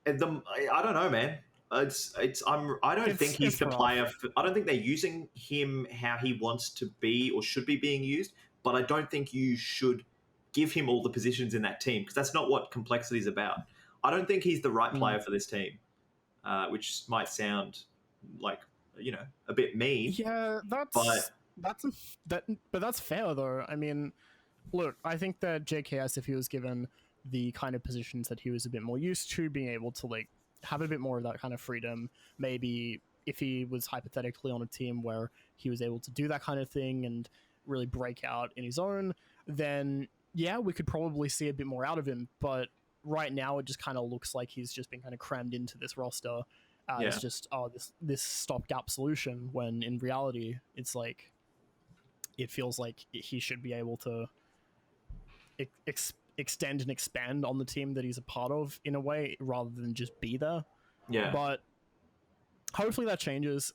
don't know, man. I don't think he's the player. I don't think they're using him how he wants to be or should be being used. But I don't think you should give him all the positions in that team because that's not what complexity is about. I don't think he's the right player for this team, which might sound like a bit mean. Yeah, that's fair though. I mean, look, I think that JKS, if he was given the kind of positions that he was a bit more used to, being able to like have a bit more of that kind of freedom, maybe if he was hypothetically on a team where he was able to do that kind of thing and really break out in his own, then yeah, we could probably see a bit more out of him. But right now, it just kind of looks like he's just been kind of crammed into this roster. It's just this stopgap solution, when in reality it's like it feels like he should be able to extend and expand on the team that he's a part of in a way rather than just be there. But hopefully that changes,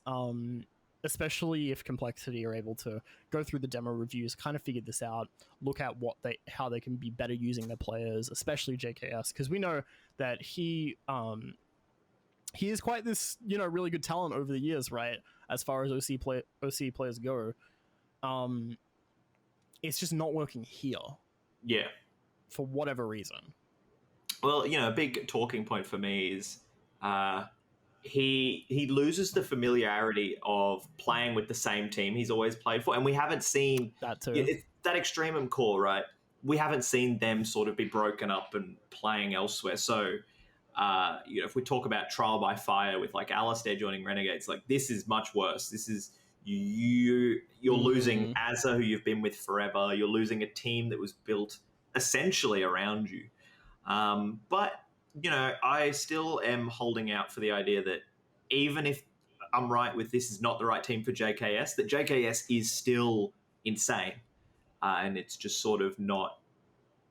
especially if Complexity are able to go through the demo reviews, kind of figure this out, look at how they can be better using their players, especially JKS, because we know that he is quite this, really good talent over the years, right? As far as OC players go. It's just not working here. Yeah. For whatever reason. Well, a big talking point for me is he loses the familiarity of playing with the same team he's always played for. And we haven't seen that too. That EXTREMUM core, right? We haven't seen them sort of be broken up and playing elsewhere. So, if we talk about trial by fire with like Alistair joining Renegades, like this is much worse. This is you're losing Azza, who you've been with forever. You're losing a team that was built essentially around you. But I still am holding out for the idea that even if I'm right with this is not the right team for JKS, that JKS is still insane. And it's just sort of not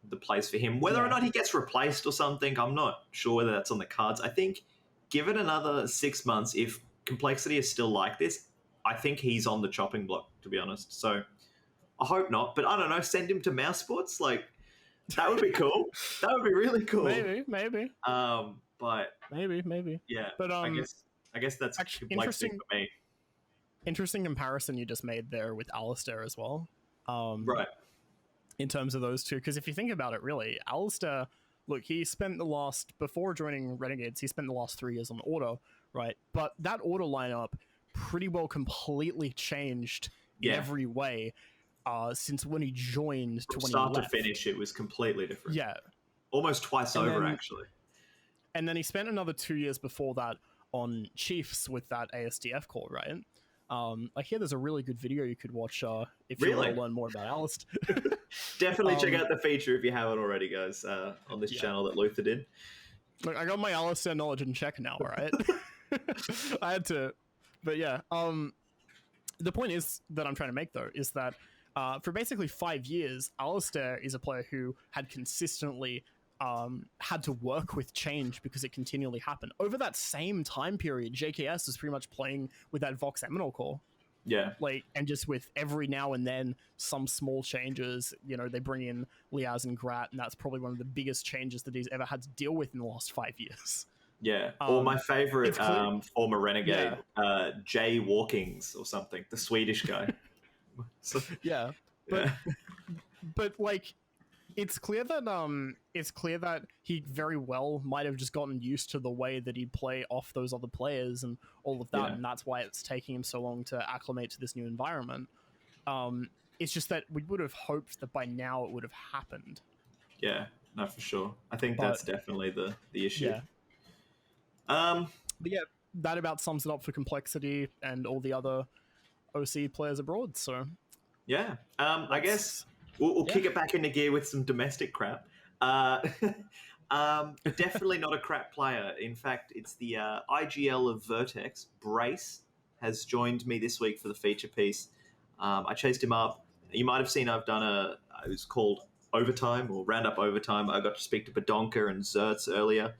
the place for him. Whether or not he gets replaced or something, I'm not sure whether that's on the cards. I think give it another 6 months. If Complexity is still like this, I think he's on the chopping block, to be honest. So I hope not. But I don't know, send him to Mouse Sports? Like, that would be cool. That would be really cool. Maybe. But maybe. Yeah. But I guess that's actually interesting for me. Interesting comparison you just made there with Alistair as well. Right. In terms of those two, because if you think about it, really, Alistair look, he spent before joining Renegades, he spent the last 3 years on Order, right? But that Order lineup pretty well completely changed in every way since when he joined From to when start he left. to finish, it was completely different. Yeah. Almost twice over, actually. And then he spent another 2 years before that on Chiefs with that ASDF core, right? I hear there's a really good video you could watch if you want to learn more about Alistair. Definitely check out the feature if you haven't already, guys, on this channel that Luther did. Look, I got my Alistair knowledge in check now, right? I had to. But yeah, the point is that I'm trying to make, though, is that for basically 5 years, Alistair is a player who had consistently had to work with change because it continually happened. Over that same time period, JKS was pretty much playing with that Vox Eminal core. Yeah. And just with every now and then some small changes, they bring in Liaz and Grat, and that's probably one of the biggest changes that he's ever had to deal with in the last 5 years. Yeah. Or my favorite former Renegade, Jay Walkings or something, the Swedish guy. Yeah. But it's clear that he very well might have just gotten used to the way that he'd play off those other players and all of that, and that's why it's taking him so long to acclimate to this new environment. It's just that we would have hoped that by now it would have happened. Yeah, no, for sure. I think that's definitely the issue. Yeah. But yeah, that about sums it up for Complexity and all the other OC players abroad. So yeah, I guess we'll kick it back into gear with some domestic crap. Definitely not a crap player. In fact, it's the IGL of VERTEX. Brace has joined me this week for the feature piece. I chased him up. You might have seen I've done it was called Overtime or Roundup Overtime. I got to speak to Badonka and Zertz earlier.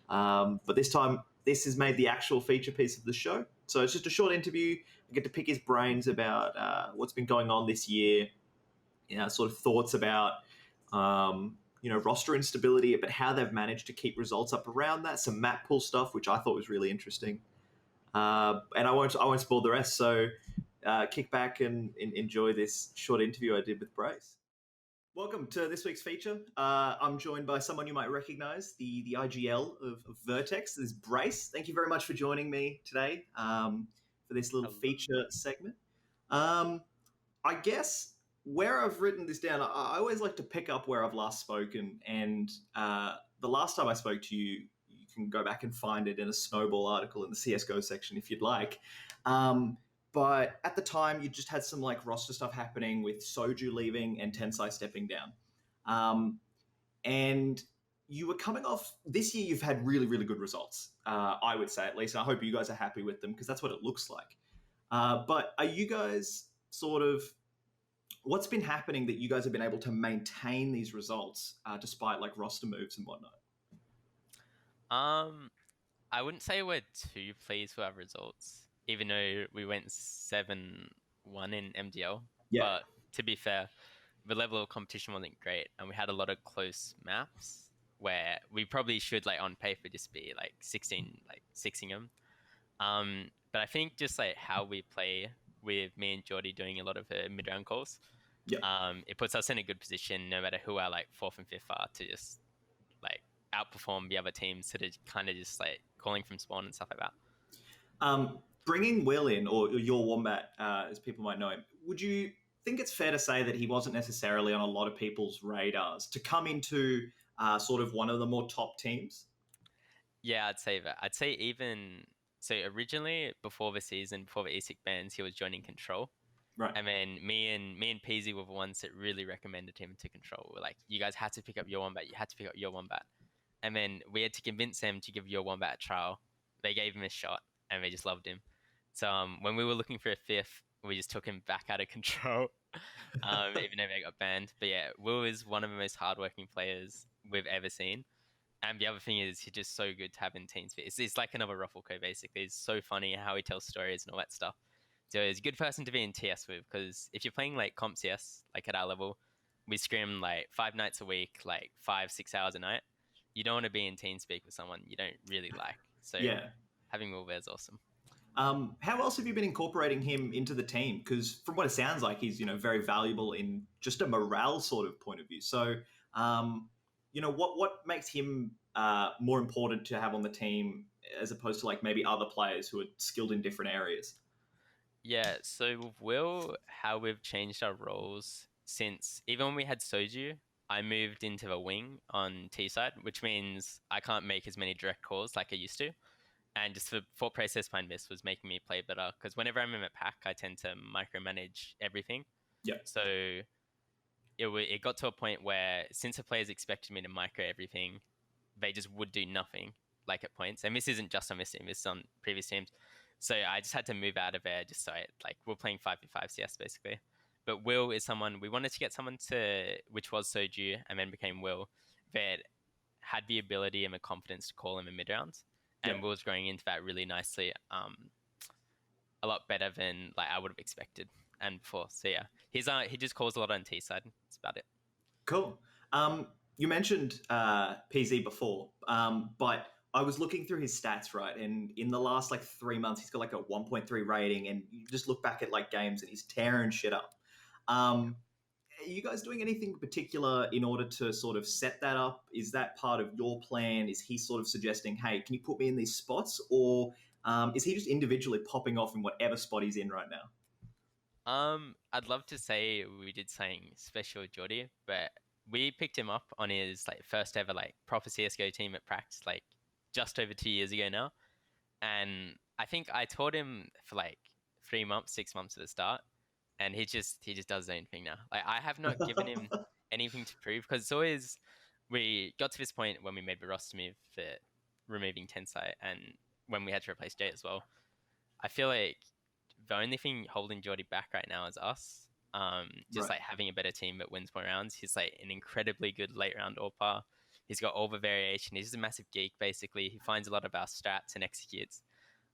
But this time, this has made the actual feature piece of the show. So it's just a short interview. I get to pick his brains about what's been going on this year, sort of thoughts about, roster instability, but how they've managed to keep results up around that. Some map pool stuff, which I thought was really interesting. And I won't spoil the rest. So kick back and enjoy this short interview I did with Brace. Welcome to this week's feature. I'm joined by someone you might recognize, the IGL of VERTEX. This is Brace. Thank you very much for joining me today for this little feature segment. I guess where I've written this down, I always like to pick up where I've last spoken. And the last time I spoke to you, you can go back and find it in a Snowball article in the CSGO section if you'd like. But at the time, you just had some roster stuff happening with Soju leaving and Tensai stepping down. And you were coming off, this year you've had really, really good results, I would say at least. And I hope you guys are happy with them because that's what it looks like. But are you guys what's been happening that you guys have been able to maintain these results despite roster moves and whatnot? I wouldn't say we're too pleased with our results, even though we went 7-1 in MDL. Yeah. But to be fair, the level of competition wasn't great, and we had a lot of close maps where we probably should, on paper, just be 6ing them. But I think just how we play with me and Jordy doing a lot of her mid-round calls, it puts us in a good position, no matter who our 4th and 5th are, to just outperform the other teams that are kind of just calling from spawn and stuff like that. Bringing Will in, or your Wombat, as people might know him, would you think it's fair to say that he wasn't necessarily on a lot of people's radars to come into sort of one of the more top teams? Yeah, I'd say that. I'd say even... So originally, before the season, before the ESEA bans, he was joining Control. Right. And then me and Peasy were the ones that really recommended him to Control. We're like, you guys had to pick up your Wombat. You had to pick up your Wombat. And then we had to convince them to give your Wombat a trial. They gave him a shot, and they just loved him. So when we were looking for a 5th, we just took him back out of Control, even though they got banned. But yeah, Will is one of the most hardworking players we've ever seen. And the other thing is, he's just so good to have in TeamSpeak. It's like another Ruffleco, basically. It's so funny how he tells stories and all that stuff. So he's a good person to be in TS with, because if you're playing Comp CS, at our level, we scrim 5 nights a week, 5-6 hours a night. You don't want to be in TeamSpeak with someone you don't really like. So having Will there is awesome. How else have you been incorporating him into the team? Because from what it sounds like, he's very valuable in just a morale sort of point of view. So what makes him more important to have on the team as opposed to like maybe other players who are skilled in different areas? Yeah, so with Will, how we've changed our roles since even when we had Soju, I moved into the wing on T side, which means I can't make as many direct calls like I used to. And just the thought process behind this was making me play better because whenever I'm in a pack, I tend to micromanage everything. Yeah. So it got to a point where since the players expected me to micro everything, they just would do nothing like at points. And this isn't just on this team, this is on previous teams. So I just had to move out of there just so we're playing 5v5 CS basically. But Will is someone, we wanted to get someone which was Soju and then became Will, that had the ability and the confidence to call him in mid rounds. And Will's growing into that really nicely, a lot better than like I would have expected and before. So yeah, he just calls a lot on T side. That's about it. Cool. You mentioned PZ before, but I was looking through his stats, right? And in the last like 3 months, he's got like a 1.3 rating, and you just look back at like games and he's tearing shit up. Are you guys doing anything particular in order to sort of set that up? Is that part of your plan? Is he sort of suggesting, hey, can you put me in these spots? Or is he just individually popping off in whatever spot he's in right now? I'd love to say we did something special with Jordy, but we picked him up on his like first ever like proper CS:GO team at practice, like just over 2 years ago now. And I think I taught him for like 3 months, 6 months at the start, and he just does his own thing now. Like I have not given him anything to prove because it's always we got to this point when we made the roster move for removing Tensai and when we had to replace Jay as well. I feel like the only thing holding Jordy back right now is us. Just like having a better team that wins more rounds. He's like an incredibly good late round AWPer. He's got all the variation. He's just a massive geek, basically. He finds a lot of our strats and executes.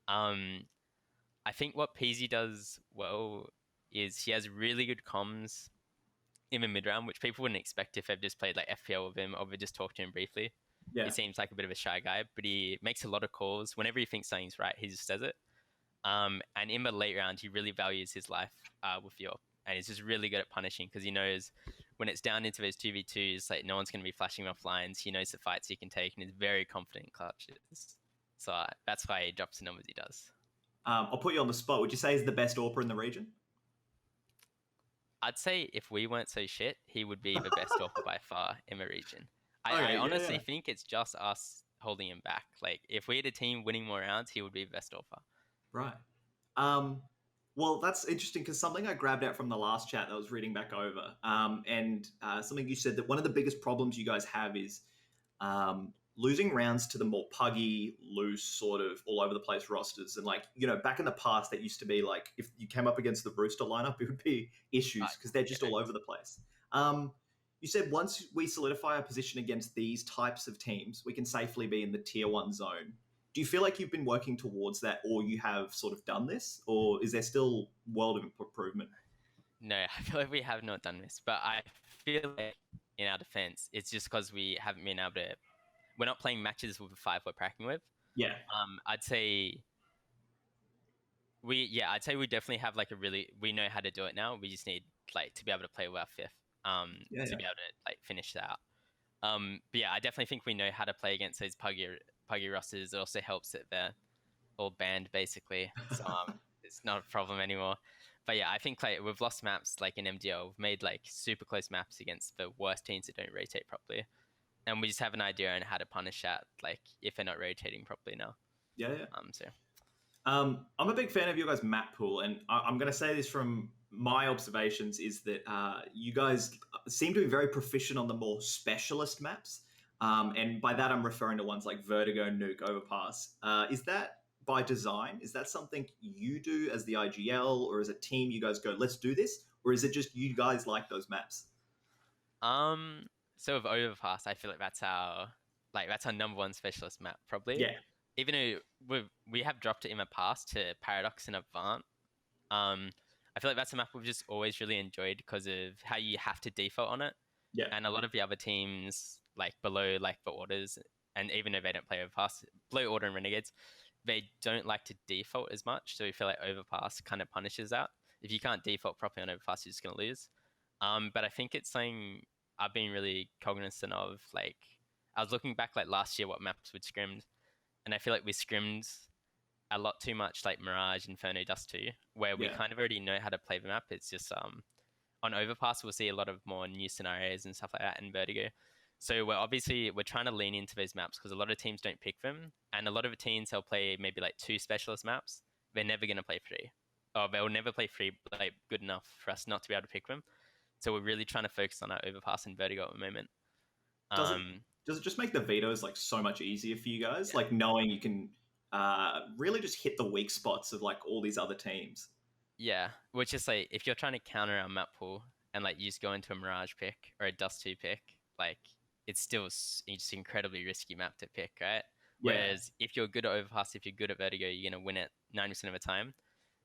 I think what PZ does well is he has really good comms in the mid round, which people wouldn't expect if they've just played like FPL with him or they just talked to him briefly. Yeah. He seems like a bit of a shy guy, but he makes a lot of calls. Whenever he thinks something's right, he just says it. And in the late round, he really values his life with York. And he's just really good at punishing because he knows when it's down into those 2v2s, like no one's going to be flashing off lines. He knows the fights he can take and is very confident in clutches. So that's why he drops the numbers he does. I'll put you on the spot. Would you say he's the best AWPer in the region? I'd say if we weren't so shit, he would be the best AWPer by far in the region. I honestly think it's just us holding him back. Like if we had a team winning more rounds, he would be the best AWPer. Right. Well, that's interesting because something I grabbed out from the last chat that I was reading back over, and something you said that one of the biggest problems you guys have is losing rounds to the more puggy, loose, sort of all over the place rosters. And like, back in the past, that used to be like if you came up against the Brewster lineup, it would be issues because they're just all over the place. You said once we solidify our position against these types of teams, we can safely be in the tier 1 zone. Do you feel like you've been working towards that, or you have sort of done this, or is there still world of improvement? No, I feel like we have not done this, but I feel like in our defense, it's just because we haven't been able to. We're not playing matches with the 5 we're practicing with. Yeah. I'd say we definitely have like we know how to do it now. We just need like to be able to play with our 5th, to be able to like finish that out. But yeah, I definitely think we know how to play against those puggy rosters. It also helps that they're all banned basically, so it's not a problem anymore. But yeah, I think like we've lost maps like in MDL. We've made like super close maps against the worst teams that don't rotate properly, and we just have an idea on how to punish that, like if they're not rotating properly now. I'm a big fan of your guys' map pool, and I'm going to say this from my observations is that you guys seem to be very proficient on the more specialist maps. And by that, I'm referring to ones like Vertigo, Nuke, Overpass. Is that by design? Is that something you do as the IGL, or as a team you guys go, let's do this? Or is it just you guys like those maps? So with Overpass, I feel like that's our number 1 specialist map, probably. Yeah. Even though we have dropped it in the past to Paradox and Avant. I feel like that's a map we've just always really enjoyed because of how you have to default on it. Yeah. And a lot of the other teams, like below like the orders, and even though they don't play Overpass, below order and Renegades, they don't like to default as much. So we feel like Overpass kind of punishes that. If you can't default properly on Overpass, you're just going to lose. But I think it's something I've been really cognizant of. Like, I was looking back like last year what maps we'd scrimmed, and I feel like we scrimmed a lot too much like Mirage, Inferno, Dust 2, where we Yeah. kind of already know how to play the map. It's just on Overpass we'll see a lot of more new scenarios and stuff like that in Vertigo. So we're trying to lean into those maps because a lot of teams don't pick them, and a lot of teams they'll play maybe like 2 specialist maps. They're never gonna play 3, or they'll never play 3 like good enough for us not to be able to pick them. So we're really trying to focus on our Overpass and Vertigo at the moment. Does it just make the vetoes like so much easier for you guys? Yeah. Like knowing you can really just hit the weak spots of like all these other teams. Yeah, which is like if you're trying to counter our map pool and like you just go into a Mirage pick or a Dust 2 pick, like it's still it's incredibly risky map to pick, right? Yeah. Whereas if you're good at Overpass, if you're good at Vertigo, you're gonna win it 90% of the time.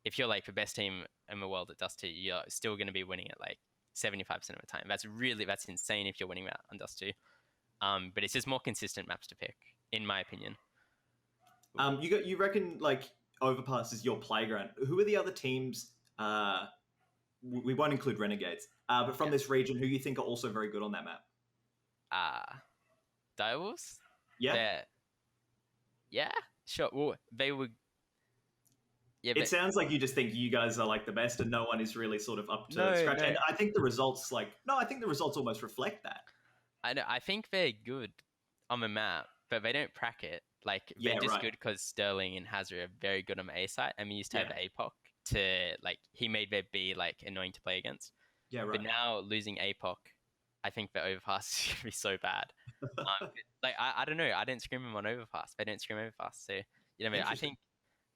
If you're like the best team in the world at Dust 2, you're still gonna be winning it like 75% of the time. That's insane if you're winning that on Dust 2. But it's just more consistent maps to pick, in my opinion. You reckon like Overpass is your playground? Who are the other teams? We won't include Renegades, but from this region, who you think are also very good on that map? Direwolves? Yeah. Yeah, sure. Well, they would. Yeah, it sounds like you just think you guys are like the best, and no one is really sort of up to scratch. No. And I think the results, I think the results almost reflect that. I know. I think they're good on the map, but they don't prac it. Like they're just good because Sterling and Hazard are very good on the A site, and we used to have APOC to like he made their B like annoying to play against. Yeah, right. But now losing APOC, I think the Overpass is gonna be so bad. Like I don't know. I didn't scrim him on Overpass. They don't scrim Overpass, so you know. I think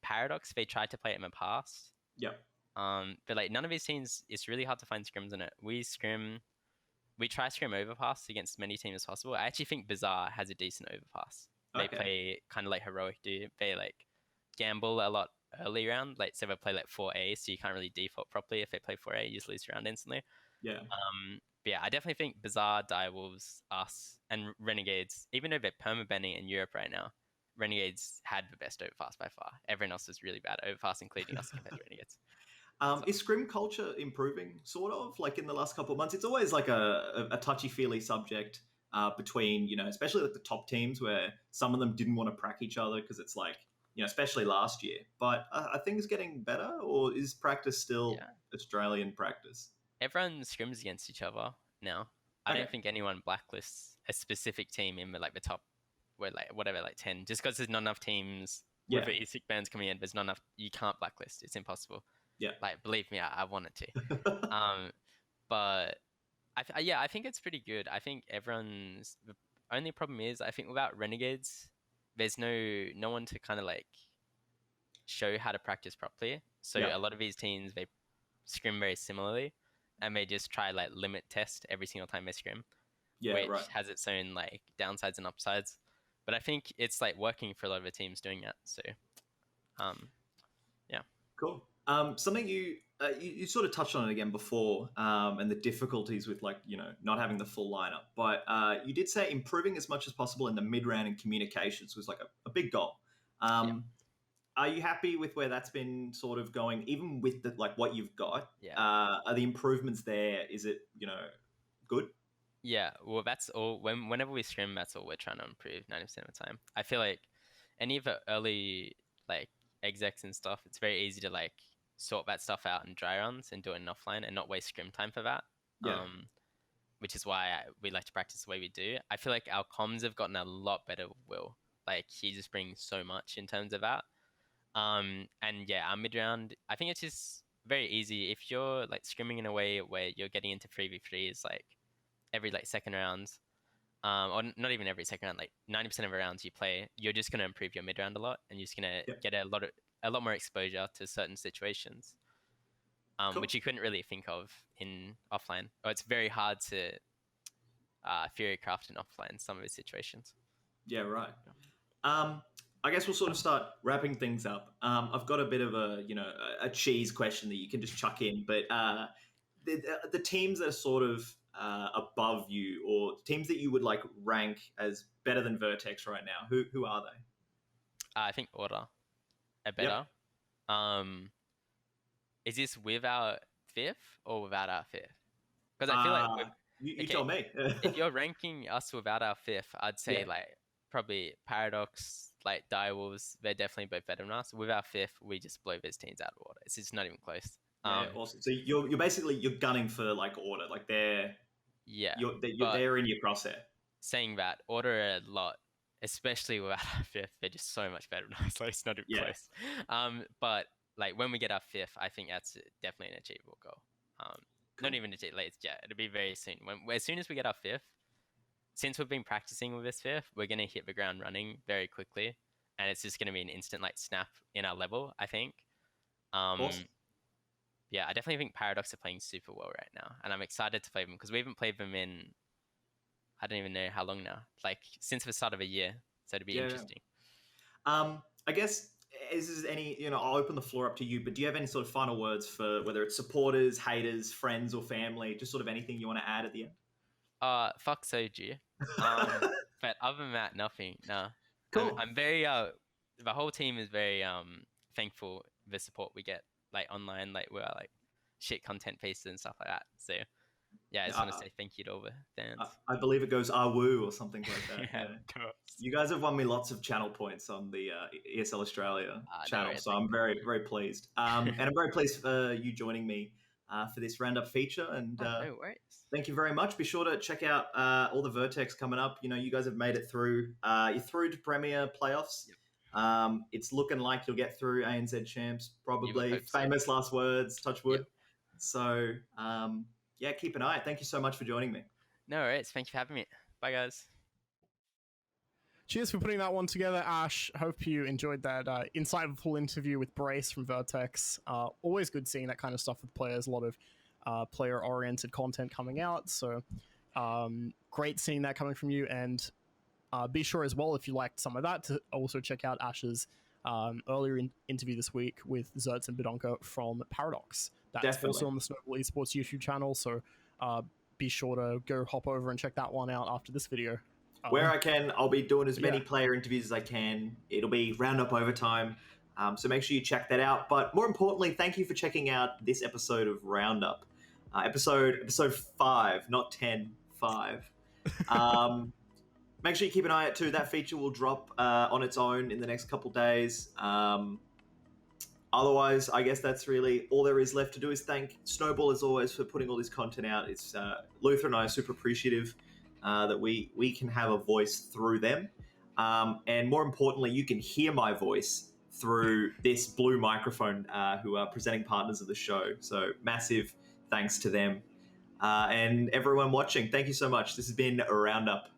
Paradox they tried to play it in the past. Yep. But like none of these teams, it's really hard to find scrims in it. We try scrim Overpass against as many teams as possible. I actually think Bizarre has a decent Overpass. They play kind of like Heroic do. They like gamble a lot early round. Like so they play like 4A, so you can't really default properly. If they play 4A, you just lose round instantly. Yeah. But yeah, I definitely think Bizarre, Direwolves, us, and Renegades, even though they're perma-banning in Europe right now, Renegades had the best Overpass by far. Everyone else is really bad Overpass, including us compared to Renegades. Is scrim culture improving, sort of, like in the last couple of months? It's always like a touchy-feely subject between, especially like the top teams where some of them didn't want to prac each other because it's like, especially last year. But are things getting better, or is practice still Australian practice? Everyone scrims against each other now. I don't think anyone blacklists a specific team in like the top, where like whatever, like 10, just because there's not enough teams with the ESEA bans coming in. There's not enough. You can't blacklist. It's impossible. Yeah. Like believe me, I wanted to. But I think it's pretty good. I think everyone's. The only problem is I think without Renegades, there's no one to kind of like show how to practice properly. So a lot of these teams they scrim very similarly, and they just try like limit test every single time they scrim. Which has its own like downsides and upsides. But I think it's like working for a lot of the teams doing that. So, yeah. Cool. Something you sort of touched on it again before, and the difficulties with like not having the full lineup. But you did say improving as much as possible in the mid round and communications was like a big goal. Are you happy with where that's been sort of going, even with the like what you've got? Yeah. Are the improvements there? Is it good? Yeah, well, that's all. Whenever we scrim, that's all we're trying to improve 90% of the time. I feel like any of the early like execs and stuff, it's very easy to like sort that stuff out in dry runs and do it in offline and not waste scrim time for that. Yeah. Which is why we like to practice the way we do. I feel like our comms have gotten a lot better with Will. Like he just brings so much in terms of that. And yeah, our mid round, I think it's just very easy if you're like scrimming in a way where you're getting into 3v3s like every like second rounds, or not even every second round, like 90% of the rounds you play, you're just going to improve your mid round a lot, and you're just going to get a lot more exposure to certain situations, which you couldn't really think of in offline. Or it's very hard to theory craft in offline some of these situations. Yeah, right. I guess we'll sort of start wrapping things up. I've got a bit of a cheese question that you can just chuck in, but the teams that are sort of above you, or teams that you would like rank as better than VERTEX right now, who are they? I think Order are better. Is this with our fifth or without our fifth? Because I feel like You Okay, tell me. if you're ranking us without our fifth, I'd say Yeah. like probably Paradox, like Direwolves, they're definitely both better than us. With our fifth, we just blow those teams out of water. It's just not even close. Yeah, awesome. So you're basically you're gunning for like order, like Yeah, but they're in your crosshair. saying that, order a lot, especially without our fifth, they're just so much better than us. Like it's not even Yeah. close. But like when we get our fifth, I think that's definitely an achievable goal. Cool. Not even achievable. Yeah, it'll be very soon. As soon as we get our fifth, since we've been practicing with this fifth, we're gonna hit the ground running very quickly, and it's just gonna be an instant like snap in our level. I think. Awesome. Yeah, I definitely think Paradox are playing super well right now, and I'm excited to play them because we haven't played them in I don't even know how long now, like since the start of a year. So it'd be interesting. I guess is any I'll open the floor up to you, but do you have any sort of final words for whether it's supporters, haters, friends, or family? Just sort of anything you want to add at the end. Fuck Soju. But other than that, nothing. No. Cool. I'm very the whole team is very thankful for the support we get like online, like we're like shit content pieces and stuff like that. So yeah, I just want to say thank you to all the fans. I believe it goes Woo or something like that. Yeah, Yeah. You guys have won me lots of channel points on the ESL Australia channel, no, so I'm very, very pleased. And I'm very pleased for you joining me for this roundup feature. And no worries. Thank you very much. Be sure to check out all the VERTEX coming up. You guys have made it through. You're through to Premier playoffs. Yep. It's looking like you'll get through ANZ Champs, probably. Famous last words, touch wood. Yep. So, yeah, keep an eye. Thank you so much for joining me. No worries. Thank you for having me. Bye, guys. Cheers for putting that one together, Ash. Hope you enjoyed that insightful interview with Brace from VERTEX. Always good seeing that kind of stuff with players. A lot of player-oriented content coming out. So great seeing that coming from you. And be sure as well, if you liked some of that, to also check out Ash's earlier interview this week with Zertz and Bidonka from Paradox. That's Definitely. Also on the Snowball Esports YouTube channel. So be sure to go hop over and check that one out after this video. Where I can, I'll be doing as many player interviews as I can. It'll be roundup overtime. So make sure you check that out. But more importantly, thank you for checking out this episode of Roundup. Episode 5, not 10, 5. Make sure you keep an eye out too. That feature will drop on its own in the next couple days. Otherwise, I guess that's really all there is left to do is thank Snowball as always for putting all this content out. It's Luther and I are super appreciative that we can have a voice through them. And more importantly, you can hear my voice through this blue microphone who are presenting partners of the show. So massive thanks to them. And everyone watching, thank you so much. This has been a Roundup.